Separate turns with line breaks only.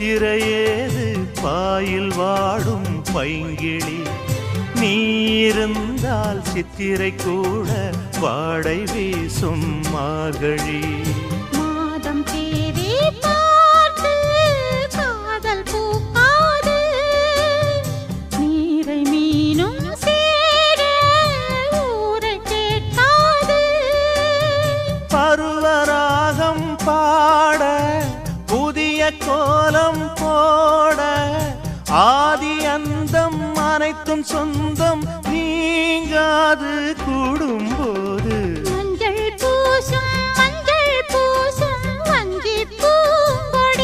நித்திரையேது boil வாடும் பைங்கிளி நீ இருந்தால் சித்திரை கூட வாடை வீசும் மார்கழி
மாதம் தேதி பார்த்து காதல் பூக்காது நீரை மீனும் சேர ஊரை கேட்காது
பருவராகம் பாட புதிய கோலம் போட ஆதி அந்தம் அனைத்தும் சொந்தம் நீங்காது கூடும்போது
மஞ்சள் பூசும்